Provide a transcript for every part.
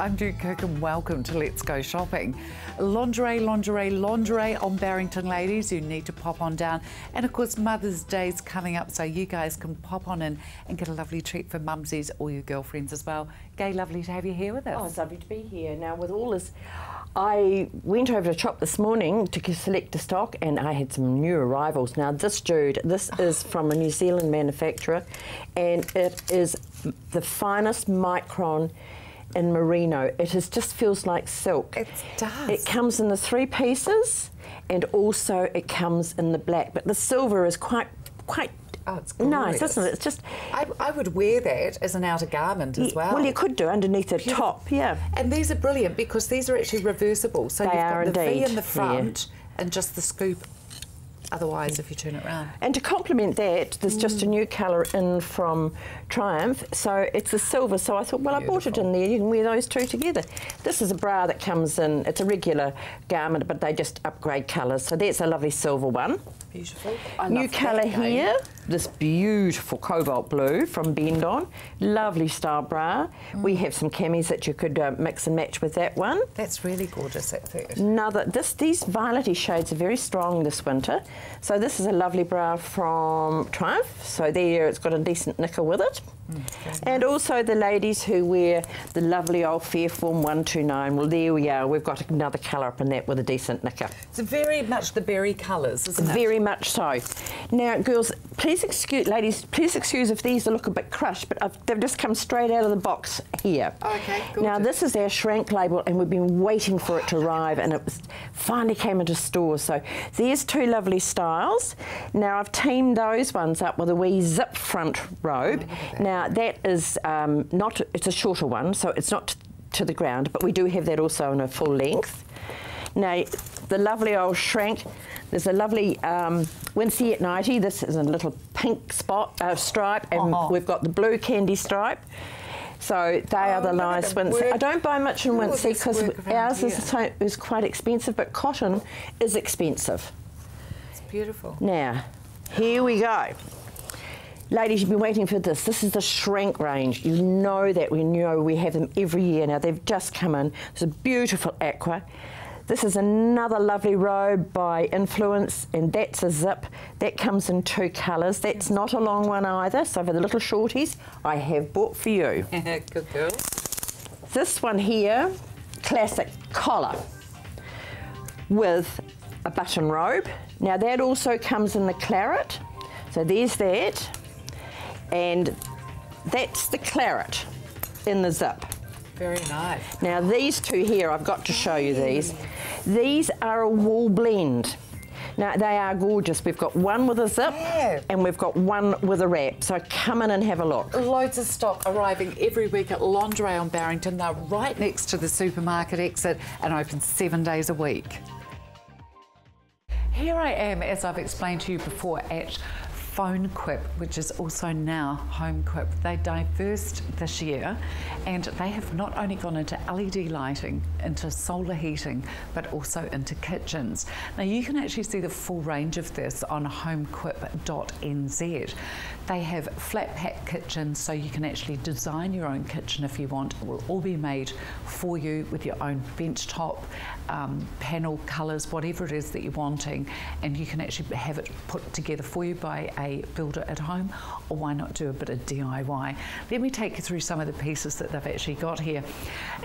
I'm Duke Cook and welcome to Let's Go Shopping. Lingerie, lingerie, lingerie on Barrington, ladies. You need to pop on down. And of course, Mother's Day's coming up, so you guys can pop on in and get a lovely treat for mumsies or your girlfriends as well. Gay, lovely to have you here with us. Oh, it's lovely to be here. Now, with all this, I went over to shop this morning to select a stock and I had some new arrivals. Now, this dude, this is from a New Zealand manufacturer and it is the finest micron in merino. It just feels like silk. It does. It comes in the 3 pieces and also it comes in the black, but the silver is quite oh, it's nice, isn't it? It's just... I would wear that as an outer garment as well. Well, you could do underneath a top, yeah. And these are brilliant because these are actually reversible. So you've got the V in the front and just the scoop otherwise if you turn it around. And to complement that, there's just a new colour in from Triumph, so it's a silver, so I thought, well, beautiful. I bought it in there, you can wear those two together. This is a bra that comes in, it's a regular garment, but they just upgrade colours, so that's a lovely silver one. Beautiful. New colour here, this beautiful cobalt blue from Bend On. Lovely style bra. We have some camis that you could mix and match with that one. That's really gorgeous, that third. These violety shades are very strong this winter. So this is a lovely bra from Triumph. So there, it's got a decent knicker with it. And also the ladies who wear the lovely old Fairform 129. Well, there we are. We've got another colour up in that with a decent knicker. It's very much the berry colours, isn't it? Very much so. Now, girls, please excuse, ladies, please excuse if these look a bit crushed, but they've just come straight out of the box here. Okay, gorgeous. Now, this is our shrank label, and we've been waiting for it to arrive, and it finally came into stores. So there's 2 lovely styles. Now, I've teamed those ones up with a wee zip front robe. Now, that is it's a shorter one, so it's not to the ground, but we do have that also in a full length. Now, the lovely old shrank, there's a lovely Wincy at 90. This is a little pink stripe, and we've got the blue candy stripe. So they are the nice ones. I don't buy much in Wincy because ours is quite expensive, but cotton is expensive. It's beautiful. Now, here we go. Ladies, you've been waiting for this. This is the shrink range. You know that we have them every year. Now, they've just come in. It's a beautiful aqua. This is another lovely robe by Influence, and that's a zip. That comes in 2 colours. That's not a long one either, so for the little shorties, I have bought for you. Good girl. This one here, classic collar with a button robe. Now, that also comes in the claret. So there's that. And that's the claret in the zip. Very nice. Now these 2 here, I've got to show you these. These are a wool blend. Now they are gorgeous. We've got one with a zip and we've got one with a wrap. So come in and have a look. Loads of stock arriving every week at Lingerie on Barrington. They're right next to the supermarket exit and open 7 days a week. Here I am, as I've explained to you before, at Phone Quip, which is also now Home Quip. They diversed this year and they have not only gone into LED lighting, into solar heating, but also into kitchens. Now you can actually see the full range of this on homequip.nz. They have flat pack kitchens, so you can actually design your own kitchen if you want. It will all be made for you with your own bench top, panel colours, whatever it is that you're wanting, and you can actually have it put together for you by a builder at home, or why not do a bit of DIY. Let me take you through some of the pieces that they've actually got here.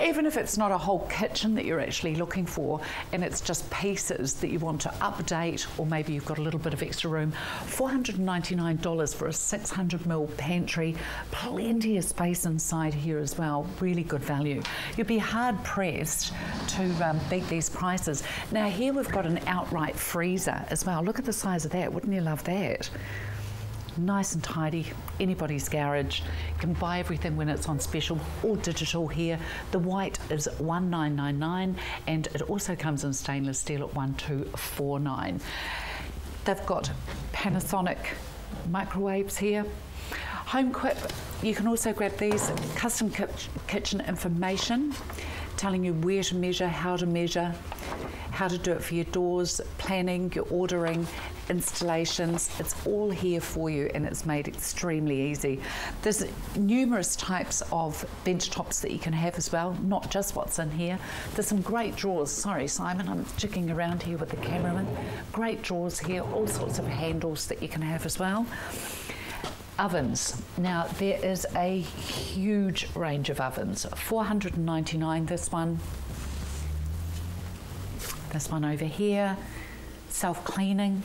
Even if it's not a whole kitchen that you're actually looking for, and it's just pieces that you want to update, or maybe you've got a little bit of extra room, $499 for a 600ml pantry, plenty of space inside here as well, really good value. You'd be hard pressed to beat these prices. Now here we've got an outright freezer as well. Look at the size of that, wouldn't you love that? Nice and tidy, anybody's garage. You can buy everything when it's on special, all digital here. The white is $1999 and it also comes in stainless steel at $1249. They've got Panasonic microwaves here. Home Quip, you can also grab these custom kitchen information, telling you where to measure, how to measure, how to do it for your doors, planning, your ordering, installations. It's all here for you, and it's made extremely easy. There's numerous types of bench tops that you can have as well, not just what's in here. There's some great drawers. Sorry, Simon, I'm checking around here with the cameraman. Great drawers here, all sorts of handles that you can have as well. Ovens. Now, there is a huge range of ovens. $499 this one. This one over here. Self-cleaning.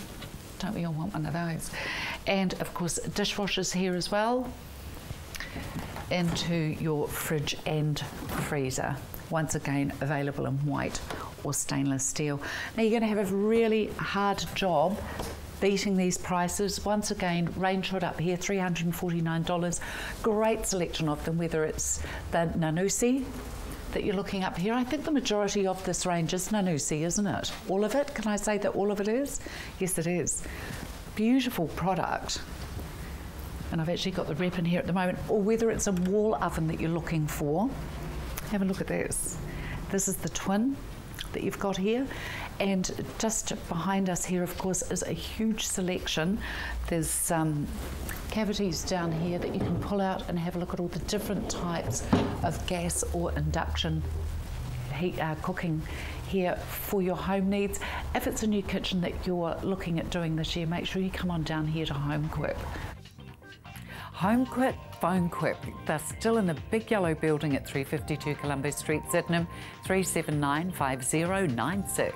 Don't we all want one of those? And of course, dishwashers here as well. Into your fridge and freezer. Once again, available in white or stainless steel. Now, you're going to have a really hard job beating these prices. Once again, range hood up here, $349. Great selection of them, whether it's the Nanusi that you're looking up here. I think the majority of this range is Nanusi, isn't it? All of it? Can I say that all of it is? Yes, it is. Beautiful product. And I've actually got the rep in here at the moment. Or whether it's a wall oven that you're looking for. Have a look at this. This is the twin that you've got here. And just behind us here, of course, is a huge selection. There's cavities down here that you can pull out and have a look at all the different types of gas or induction heat cooking here for your home needs. If it's a new kitchen that you're looking at doing this year, make sure you come on down here to HomeQuip. HomeQuip, PhoneQuip. They're still in the big yellow building at 352 Columbus Street, Sydenham, 3795096.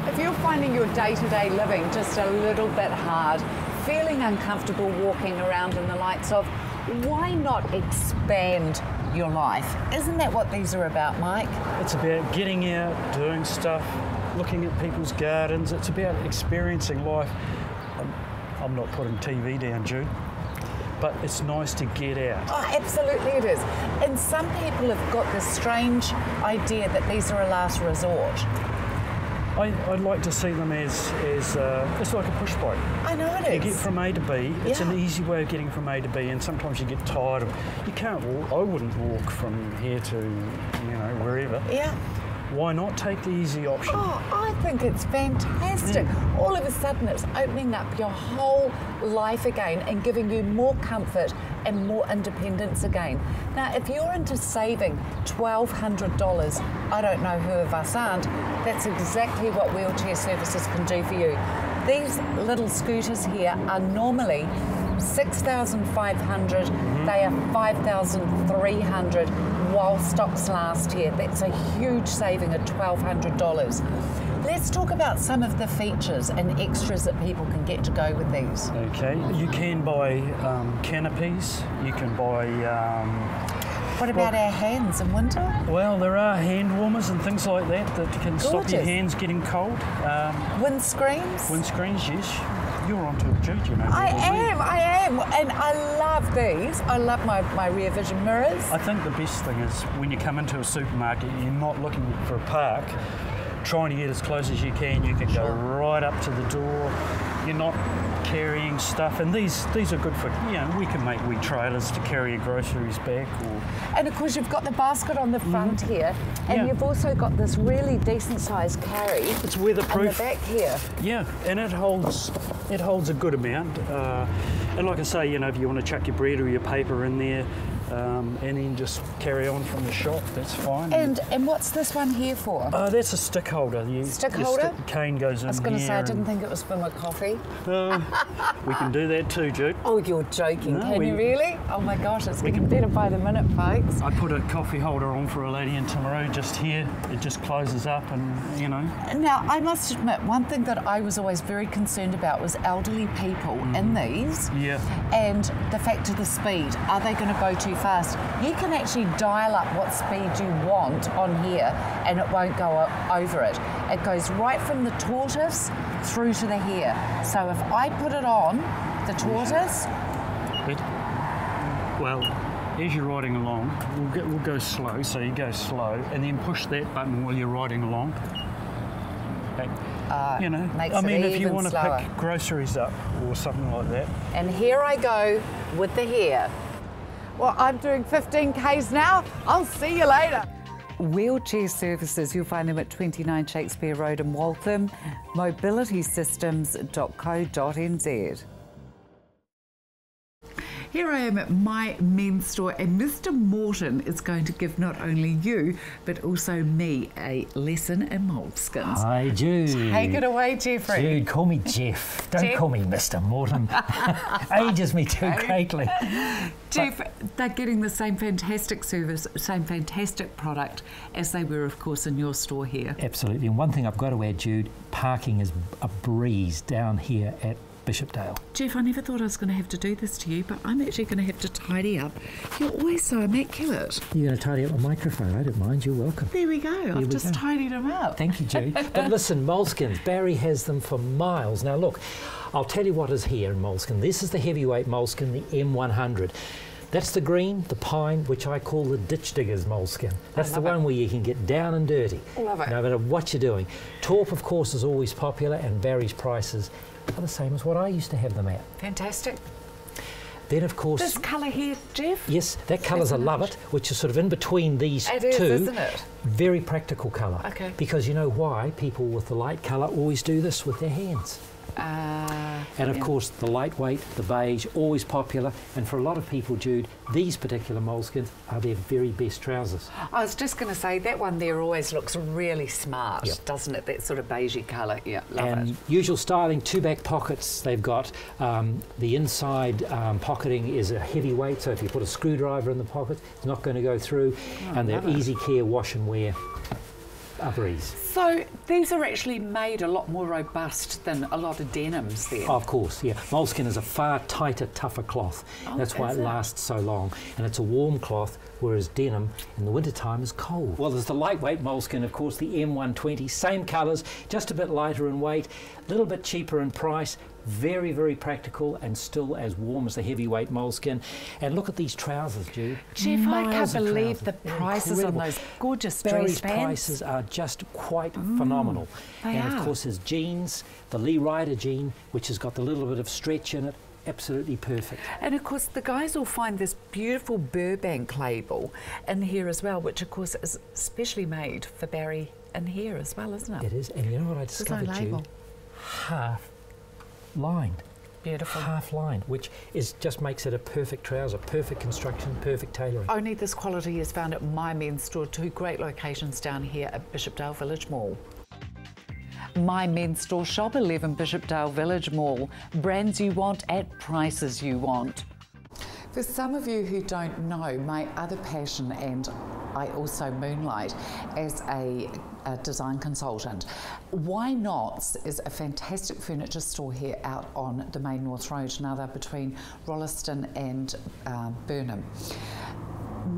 If you're finding your day-to-day living just a little bit hard, feeling uncomfortable walking around in the lights of, why not expand your life? Isn't that what these are about, Mike? It's about getting out, doing stuff, looking at people's gardens. It's about experiencing life. I'm not putting TV down, Jude, but it's nice to get out. Oh, absolutely it is. And some people have got this strange idea that these are a last resort. I'd like to see them as it's like a push bike. I know it is. You get from A to B. It's an easy way of getting from A to B, and sometimes you get tired of it. You can't walk. I wouldn't walk from here to, wherever. Yeah. Why not take the easy option? Oh, I think it's fantastic. All of a sudden it's opening up your whole life again and giving you more comfort and more independence again. Now, if you're into saving $1,200, I don't know who of us aren't, that's exactly what Wheelchair Services can do for you. These little scooters here are normally $6,500, they are $5,300 while stocks last here. That's a huge saving of $1,200. Let's talk about some of the features and extras that people can get to go with these. Okay, you can buy canopies, you can buy... what about our hands in winter? Well, there are hand warmers and things like that that can stop your hands getting cold. Windscreens? Windscreens, yes. You're onto it, Jude, you know. I am, and I love these. I love my rear vision mirrors. I think the best thing is when you come into a supermarket, you're not looking for a park, trying to get as close as you can go right up to the door. You're not carrying stuff, and these are good for, we can make wee trailers to carry your groceries back. And of course you've got the basket on the front here, and you've also got this really decent sized carry. It's weatherproof. On the back here. Yeah, and it holds a good amount. And like I say, if you want to chuck your bread or your paper in there, and then just carry on from the shop, that's fine. And what's this one here for? That's a stick holder. Stick holder? Cane goes in here. I was going to say, I didn't think it was for my coffee. We can do that too, Jude. Oh, you're joking. No, can you really? Oh my gosh, it's getting better by the minute, folks. I put a coffee holder on for a lady in Timaru just here. It just closes up and, Now, I must admit, one thing that I was always very concerned about was elderly people in these. Yeah. And the fact of the speed. Are they going to go too fast? You can actually dial up what speed you want on here and it won't go over it. It goes right from the tortoise through to the hare. So if I put it on the tortoise... Well, as you're riding along, we'll go slow, so you go slow, and then push that button while you're riding along. If you want to pick groceries up or something like that. And here I go with the hare. Well, I'm doing 15Ks now. I'll see you later. Wheelchair services, you'll find them at 29 Shakespeare Road in Waltham, mobilitysystems.co.nz. Here I am at my men's store, and Mr. Morton is going to give not only you, but also me a lesson in moleskins. Hi, Jude. Take it away, Jeffrey. Jude, call me Jeff. Don't Jeff. call me Mr. Morton. Ages me too greatly. Jeff, they're getting the same fantastic service, same fantastic product as they were, of course, in your store here. Absolutely. And one thing I've got to add, Jude, parking is a breeze down here at Bishopdale. Jeff, I never thought I was going to have to do this to you, but I'm actually going to have to tidy up. You're always so immaculate. You're going to tidy up my microphone. I don't mind. You're welcome. There we go. I've just tidied them up. Thank you, Jude. But listen, moleskins, Barry has them for miles. Now look, I'll tell you what is here in moleskin. This is the heavyweight moleskin, the M100. That's the green, the pine, which I call the ditch diggers moleskin. That's the one where you can get down and dirty. Love it. No matter what you're doing. Taupe, of course, is always popular, and Barry's prices are the same as what I used to have them at. Fantastic. Then, of course... This colour here, Jeff? Yes, that colour's a love it, which is sort of in between these two. It is, isn't it? Very practical colour. Okay. Because you know why? People with the light colour always do this with their hands. And of course the lightweight, the beige, always popular, and for a lot of people, Jude, these particular moleskins are their very best trousers. I was just going to say, that one there always looks really smart, Yep. doesn't it? That sort of beigey colour, yeah, love And it. usual styling, two back pockets they've got. The inside pocketing is a heavy weight, so if you put a screwdriver in the pocket, it's not going to go through, and they're easy care, wash and wear. A breeze. So these are actually made a lot more robust than a lot of denims then. Of course, yeah. Moleskin is a far tighter, tougher cloth. That's why it lasts so long. And it's a warm cloth, whereas denim in the wintertime is cold. Well, there's the lightweight moleskin, of course, the M120. Same colours, just a bit lighter in weight, a little bit cheaper in price. Very, very practical and still as warm as the heavyweight moleskin. And look at these trousers, Jude. Jeff, I can't Miles of believe trousers. the They're prices on incredible. those gorgeous Barry's dress pants. prices are just quite phenomenal. they and are. of course his jeans, the Lee Ryder jean, which has got the little bit of stretch in it, absolutely perfect. And of course the guys will find this beautiful Burbank label in here as well, which of course is specially made for Barry in here as well, isn't it? It is, and you know what I There's no discovered, label. Jude? Half lined. Beautiful. Half lined, which is just makes it a perfect trouser, perfect construction, perfect tailoring. Only this quality is found at my men's store, two great locations down here at Bishopdale Village Mall. My Men's Store, shop 11 Bishopdale Village Mall. Brands you want at prices you want. For some of you who don't know, my other passion, and I also moonlight as a design consultant. Why Nots is a fantastic furniture store here out on the main North Road. Now they're between Rolleston and Burnham.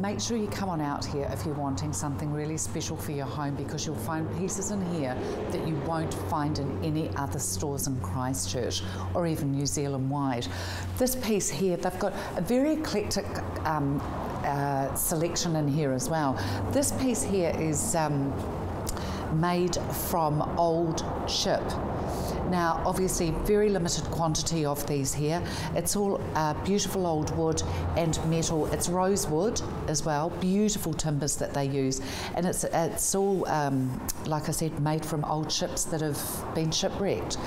Make sure you come on out here if you're wanting something really special for your home, because you'll find pieces in here that you won't find in any other stores in Christchurch or even New Zealand wide. This piece here, they've got a very eclectic selection in here as well. This piece here is made from old ship. Now, obviously, very limited quantity of these here. It's all beautiful old wood and metal. It's rosewood as well, beautiful timbers that they use. And it's all, like I said, made from old ships that have been shipwrecked.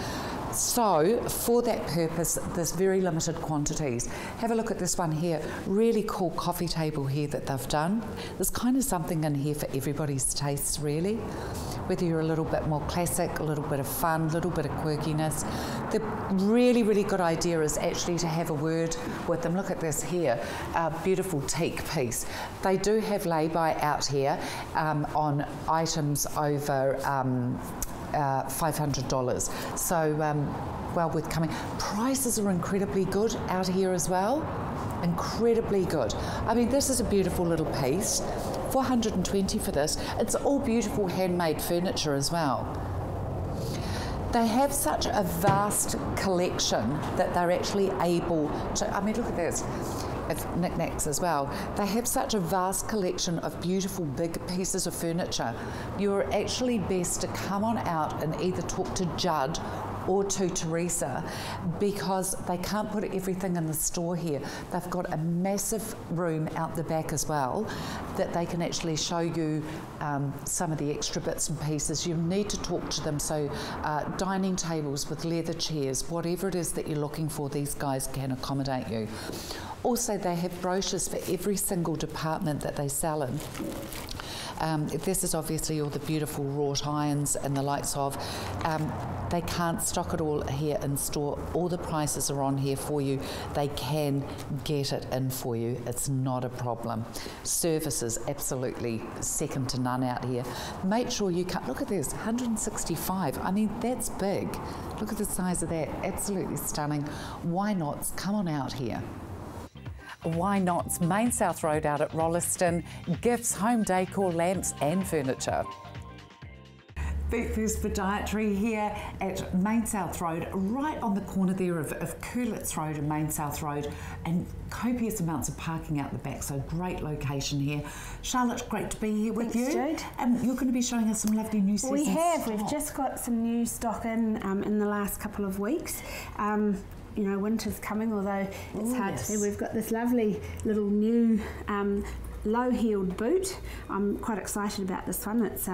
So, for that purpose, there's very limited quantities. Have a look at this one here. Really cool coffee table here that they've done. There's kind of something in here for everybody's tastes, really. Whether you're a little bit more classic, a little bit of fun, a little bit of quirkiness. The really, really good idea is actually to have a word with them. Look at this here, a beautiful teak piece. They do have lay-by out here on items over $500, so well worth coming. Prices are incredibly good out here as well, incredibly good. I mean, this is a beautiful little piece, $420 for this. It's all beautiful handmade furniture as well. They have such a vast collection that they're actually able to, I mean, look at this. It's knickknacks as well. They have such a vast collection of beautiful big pieces of furniture. You're actually best to come on out and either talk to Judd or to Teresa, because they can't put everything in the store here. They've got a massive room out the back as well that they can actually show you some of the extra bits and pieces. You need to talk to them. So dining tables with leather chairs, whatever it is that you're looking for, these guys can accommodate you. Also, they have brochures for every single department that they sell in. This is obviously all the beautiful wrought irons and the likes of. They can't stock it all here in store. All the prices are on here for you. They can get it in for you. It's not a problem. Service is absolutely second to none out here. Make sure you cut. Look at this, 165. I mean, that's big. Look at the size of that. Absolutely stunning. Why not? Come on out here. Why Not's Main South Road out at Rolleston. Gifts, home decor, lamps and furniture. Feet First Podiatry here at Main South Road, right on the corner there of Curlitz Road and Main South Road, and copious amounts of parking out the back, so great location here. Charlotte, great to be here with you. Thanks, Jude. You're going to be showing us some lovely new season stock. We've just got some new stock in the last couple of weeks. You know, winter's coming, although it's hard to see. We've got this lovely little new low-heeled boot. I'm quite excited about this one. It's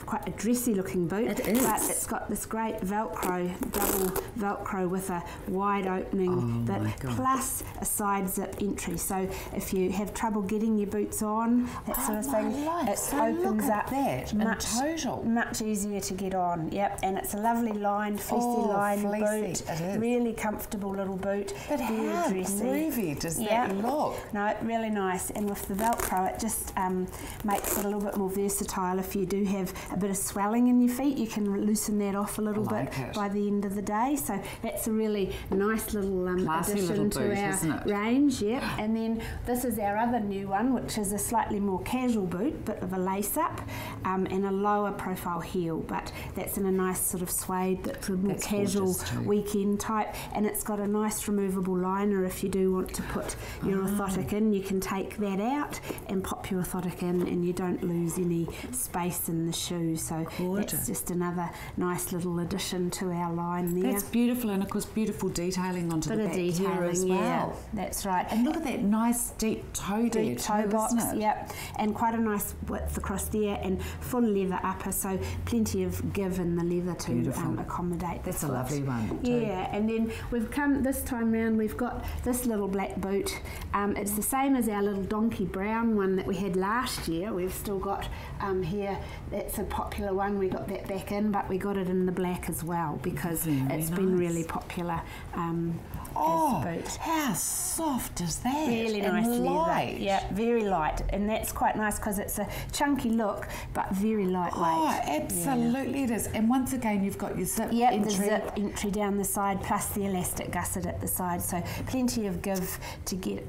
quite a dressy looking boot. It is. But it's got this great Velcro, double Velcro with a wide opening bit, plus a side zip entry. So if you have trouble getting your boots on, that sort of thing, it opens up that much easier to get on. Yep, and it's a lovely lined, fleecy lined boot. It is. Really comfortable little boot. But how groovy does that look? No, really nice. And with the Velcro, it just makes it a little bit more versatile. If you do have a bit of swelling in your feet, you can loosen that off a little bit by the end of the day. So that's a really nice little addition to our range. Yep. And then this is our other new one, which is a slightly more casual boot, bit of a lace up and a lower profile heel. But that's in a nice sort of suede, that's a more casual weekend type. And it's got a nice removable liner. If you do want to put your orthotic in, you can take that out and pop your orthotic in, and you don't lose any space in the shoe. So that's just another nice little addition to our line there. That's beautiful, and of course beautiful detailing onto the back here as well. Yeah, that's right. And look at that nice deep toe there, toe box, yep, and quite a nice width across there, and full leather upper, so plenty of give in the leather to accommodate. That's a lovely one too. Yeah, and then we've come this time round. We've got this little black boot. It's the same as our little donkey brown one that we had last year. We've still got here. That's a popular one. We got that back in, but we got it in the black as well because it's been really popular. Oh, how soft is that? Really nice leather. Yeah, very light, and that's quite nice because it's a chunky look, but very lightweight. Oh, absolutely it is. And once again, you've got your zip entry. The zip entry down the side, plus the elastic gusset at the side, so plenty of give to get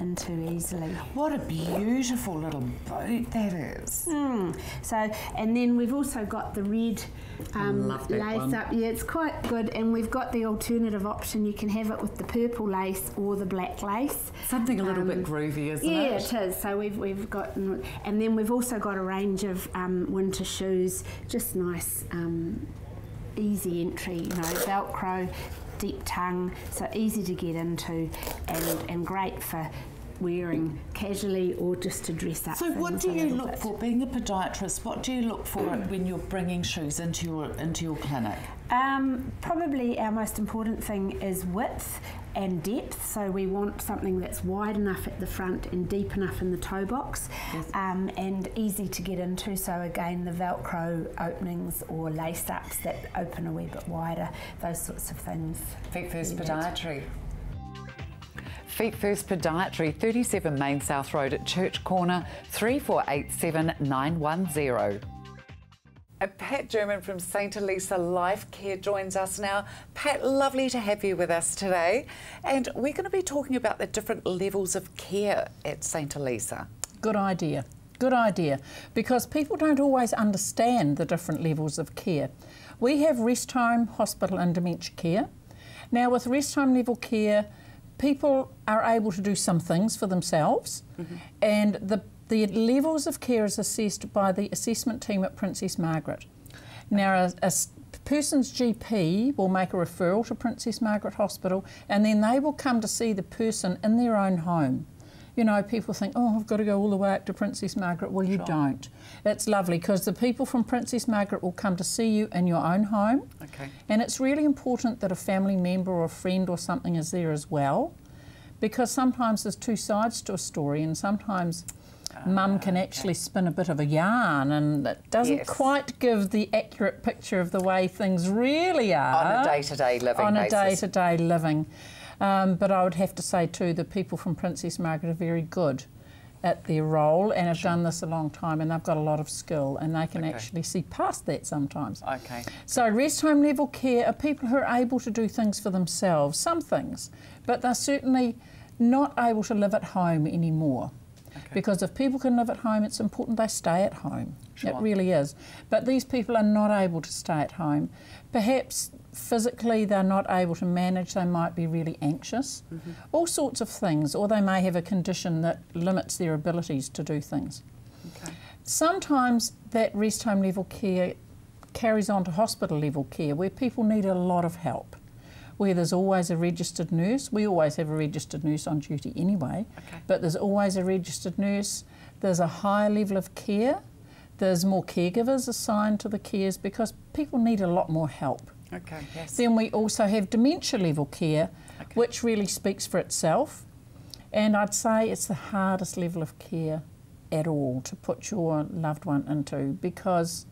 into easily. What a beautiful little boot that is. So, and then we've also got the red lace up. Yeah, it's quite good, and we've got the alternative option. You can have it with the purple lace or the black lace. Something a little bit groovy, isn't it? Yeah, it is. So we've got, and then we've also got a range of winter shoes, just nice, easy entry. You know, Velcro, deep tongue, so easy to get into, and great for wearing casually or just to dress up. So what do you look for, being a podiatrist, what do you look for when you're bringing shoes into your clinic? Probably our most important thing is width and depth, so we want something that's wide enough at the front and deep enough in the toe box, and easy to get into. So again, the Velcro openings or lace ups that open a wee bit wider, those sorts of things. Feet First Podiatry. Feet First Podiatry, 37 Main South Road at Church Corner, 3487 910. Pat German from St Elisa Life Care joins us now. Pat, lovely to have you with us today. And we're going to be talking about the different levels of care at St Elisa. Good idea. Good idea. Because people don't always understand the different levels of care. We have rest home, hospital and dementia care. Now with rest home level care, people are able to do some things for themselves, and the levels of care is assessed by the assessment team at Princess Margaret. Now, a person's GP will make a referral to Princess Margaret Hospital, and then they will come to see the person in their own home. You know, people think, oh, I've got to go all the way up to Princess Margaret. Well, you don't. It's lovely because the people from Princess Margaret will come to see you in your own home. Okay. And it's really important that a family member or a friend or something is there as well, because sometimes there's two sides to a story, and sometimes Mum can actually spin a bit of a yarn, and it doesn't quite give the accurate picture of the way things really are. On a day-to-day living On basis. a day-to-day living. But I would have to say too, the people from Princess Margaret are very good at their role and have done this a long time, and they've got a lot of skill, and they can actually see past that sometimes. Okay. So rest home level care are people who are able to do things for themselves, some things, but they're certainly not able to live at home anymore. Because if people can live at home, it's important they stay at home. It really is. But these people are not able to stay at home. Perhaps physically they're not able to manage, they might be really anxious, all sorts of things, or they may have a condition that limits their abilities to do things. Okay. Sometimes that rest home level care carries on to hospital level care where people need a lot of help, where there's always a registered nurse. We always have a registered nurse on duty anyway, but there's always a registered nurse. There's a higher level of care. There's more caregivers assigned to the cares because people need a lot more help. Okay, yes. Then we also have dementia level care, which really speaks for itself. And I'd say it's the hardest level of care at all to put your loved one into, because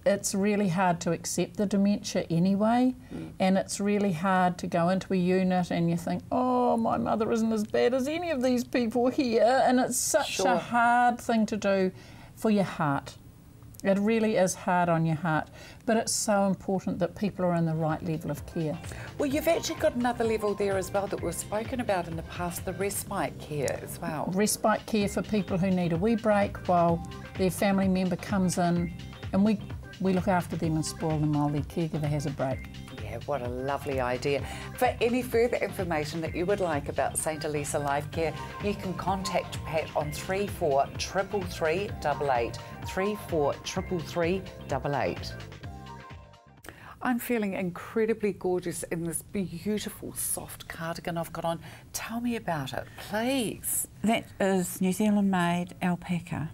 it's really hard to accept the dementia anyway, and it's really hard to go into a unit and you think, oh, my mother isn't as bad as any of these people here, and it's such a hard thing to do for your heart. It really is hard on your heart, but it's so important that people are in the right level of care. Well, you've actually got another level there as well that we've spoken about in the past, the respite care as well. Respite care for people who need a wee break while their family member comes in, and we look after them and spoil them while their caregiver has a break. Yeah, what a lovely idea. For any further information that you would like about St Elisa Life Care, you can contact Pat on 343388, 343388. I'm feeling incredibly gorgeous in this beautiful soft cardigan I've got on. Tell me about it, please. That is New Zealand made alpaca.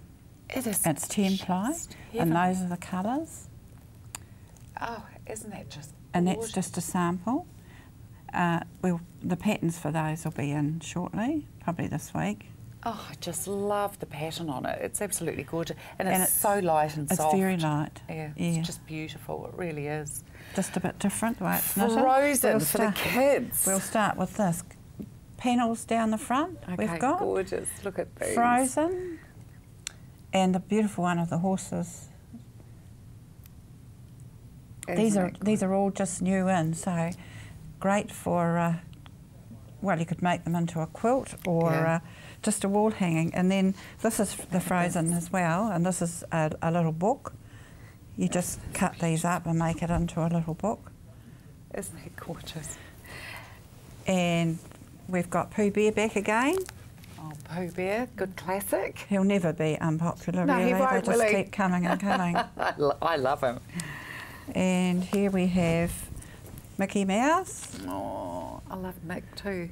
It is. It's 10 ply, and those are the colours. Oh, isn't that just And gorgeous? that's just a sample. The patterns for those will be in shortly, probably this week. Oh, I just love the pattern on it. It's absolutely gorgeous. And it's so light and soft. It's very light. Yeah, it's just beautiful. It really is. Just a bit different the way it's knitted. Frozen for the kids. We'll start with this. Panels down the front we've got. Gorgeous. Look at these. Frozen. And the beautiful one of the horses. These are all just new in, so great for, well, you could make them into a quilt or just a wall hanging. And then this is the frozen as well, and this is a little book. You just cut these up and make it into a little book. Isn't it gorgeous? And we've got Pooh Bear back again. Oh, Pooh Bear, good classic. He'll never be unpopular, no, really. He won't, they just keep coming and coming. I love him. And here we have Mickey Mouse. Oh, I love Mick too.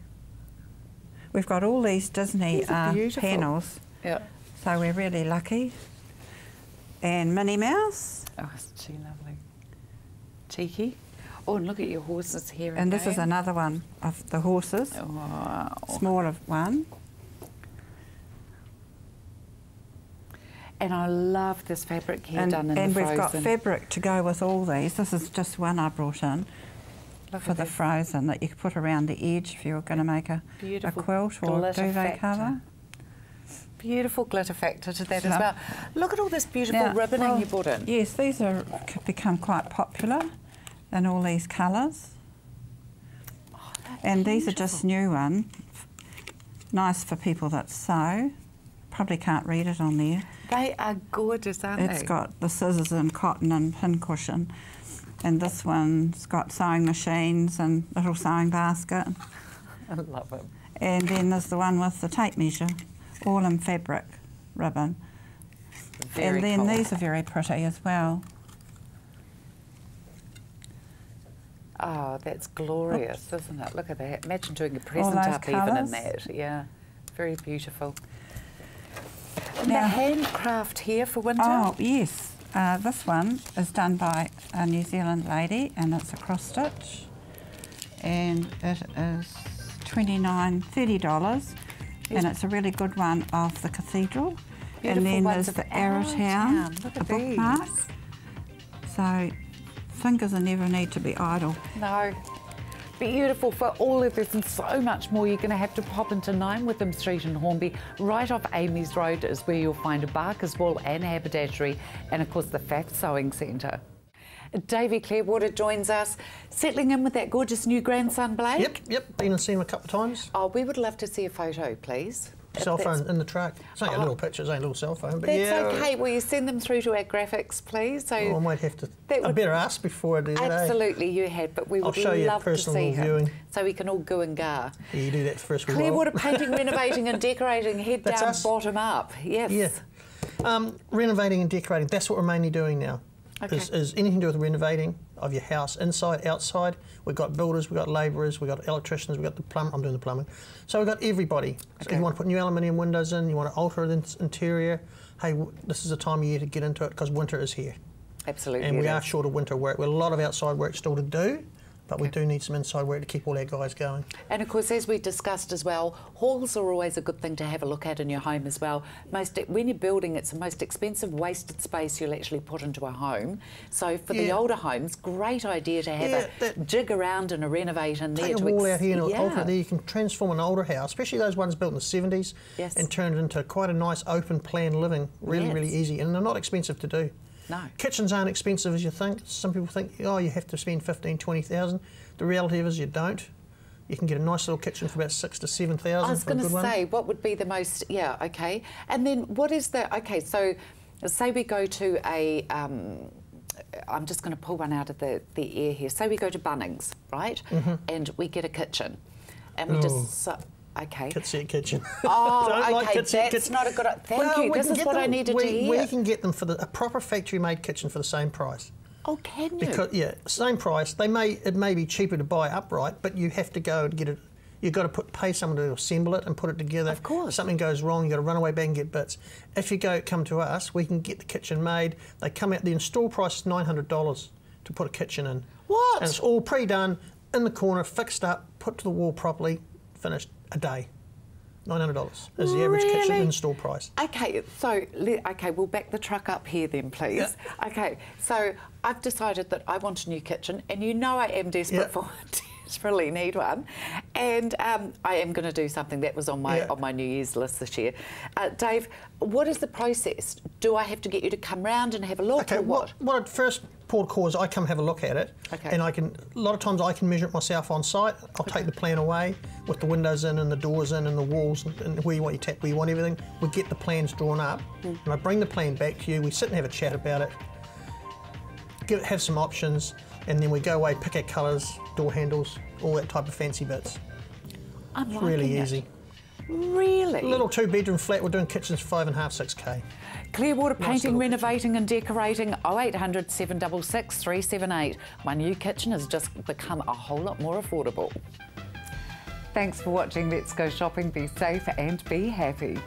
We've got all these Disney panels. Yeah. So we're really lucky. And Minnie Mouse. Oh, isn't she lovely? Cheeky. Oh, and look at your horses here. And this is another one of the horses. Oh, wow. Smaller one. And I love this fabric here done in the frozen. And we've got fabric to go with all these. This is just one I brought in for the frozen that you could put around the edge if you were going to make a quilt or a duvet cover. Beautiful glitter factor to that as well. Look at all this beautiful ribboning you brought in. Yes, these could become quite popular in all these colours. Oh, and these are just new ones. Nice for people that sew. Probably can't read it on there. They are gorgeous, aren't they? It's got the scissors and cotton and pincushion. And this one's got sewing machines and little sewing basket. I love it. And then there's the one with the tape measure, all in fabric ribbon. Very and then cool. These are very pretty as well. Oh, that's glorious, isn't it? Look at that. Imagine doing a present those up even in colours. that. Yeah, very beautiful. Now- The handcraft here for winter? Oh, yes. This one is done by a New Zealand lady, and it's a cross stitch, and it is $30, and it's a really good one of the cathedral. Beautiful and then ones there's of the Arrowtown, Look a at bookmark. these. So fingers are never need to be idle. No. Beautiful for all of this and so much more. You're going to have to pop into 9 Witham Street in Hornby. Right off Amy's Road is where you'll find a Barker's Wool and haberdashery, and of course the Fact Sewing Centre. Davey Clearwater joins us, settling in with that gorgeous new grandson, Blake. Yep. Been and seen him a couple of times. Oh, we would love to see a photo, please. Cell phone in the truck. It's only a little picture, it's only a little cell phone. But That's yeah, okay. Will you send them through to our graphics, please? So I might have to. that I would- better ask before I do that. Absolutely, you had, but we I'll would show you love to personal see him, viewing. so we can all go and gar. Yeah, you do that first. We Clearwater will. painting, renovating and decorating, head That's down, us. bottom up. Yes. Yeah. Renovating and decorating, that's what we're mainly doing now. Okay. Is anything to do with renovating of your house, inside, outside. We've got builders, we've got labourers, we've got electricians, we've got the plumber. I'm doing the plumbing. So we've got everybody. So if you want to put new aluminium windows in, you want to alter the interior, hey, this is the time of year to get into it because winter is here. Absolutely. And we it are is. short of winter work. We've a lot of outside work still to do, but we do need some inside work to keep all our guys going. And of course, as we discussed as well, halls are always a good thing to have a look at in your home as well. When you're building, it's the most expensive wasted space you'll actually put into a home. So for the older homes, great idea to have a jig around and a renovate in there. Take a to wall out here and alter it there. You can transform an older house, especially those ones built in the 70s, and turn it into quite a nice open plan living. Really easy, and they're not expensive to do. No. Kitchens aren't expensive as you think. Some people think, oh, you have to spend 15,000, 20,000. The reality is you don't. You can get a nice little kitchen for about 6,000 to 7,000. I was going to say, what would be the most, okay. And then what is the, okay, so say we go to a, I'm just going to pull one out of the air here. Say we go to Bunnings, right? And we get a kitchen. And we just, okay. Kitchen. Oh, Don't okay, like that's not a good, thank you, this is what I needed to hear. We can get them for a proper factory-made kitchen for the same price. Oh, can you? Because same price. It may be cheaper to buy upright, but you have to go and get it. You've got to pay someone to assemble it and put it together. Of course. If something goes wrong, you've got to run away back and get bits. If you come to us, we can get the kitchen made. They come out. The install price is $900 to put a kitchen in. What? And it's all pre-done in the corner, fixed up, put to the wall properly, finished a day. $900 is the average kitchen install price. Okay, so we'll back the truck up here then, please. Yeah. Okay, so I've decided that I want a new kitchen, and you know I am desperate for desperately need one, and I am going to do something that was on my New Year's list this year. Dave, what is the process? Do I have to get you to come round and have a look, or what? What I'd first port of call is I come have a look at it, and a lot of times I can measure it myself on site. I'll take the plan away with the windows in and the doors in and the walls and where you want your tap, where you want everything. We get the plans drawn up, and I bring the plan back to you. We sit and have a chat about it, have some options, and then we go away, pick our colours, door handles, all that type of fancy bits. I'm it's really easy. Really? Little 2-bedroom flat. We're doing kitchens for 5.5, 6K. Clearwater Painting, Renovating and Decorating, 0800 766 378. My new kitchen has just become a whole lot more affordable. Thanks for watching Let's Go Shopping. Be safe and be happy.